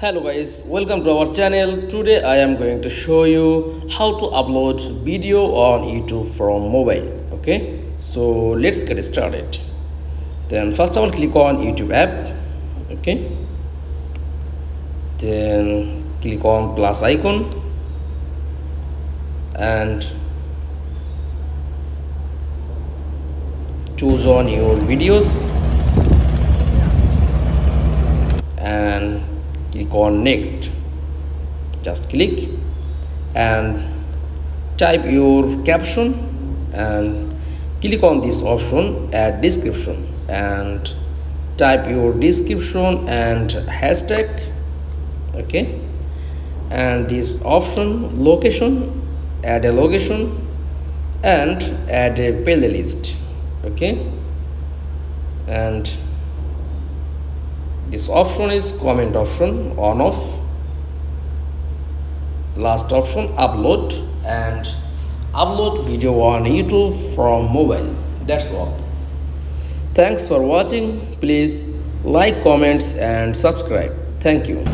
Hello guys, welcome to our channel. Today I am going to show you how to upload video on YouTube from mobile. Okay, so let's get started. Then first of all, click on YouTube app. Okay, then click on plus icon and choose on your videos and click on next. Just click and type your caption and click on this option add description and type your description and hashtag. Okay, and this option location, add a location and add a playlist. Okay, and this option is comment option on off. Last option upload and upload video on YouTube from mobile. That's all. Thanks for watching. Please like, comments and subscribe. Thank you.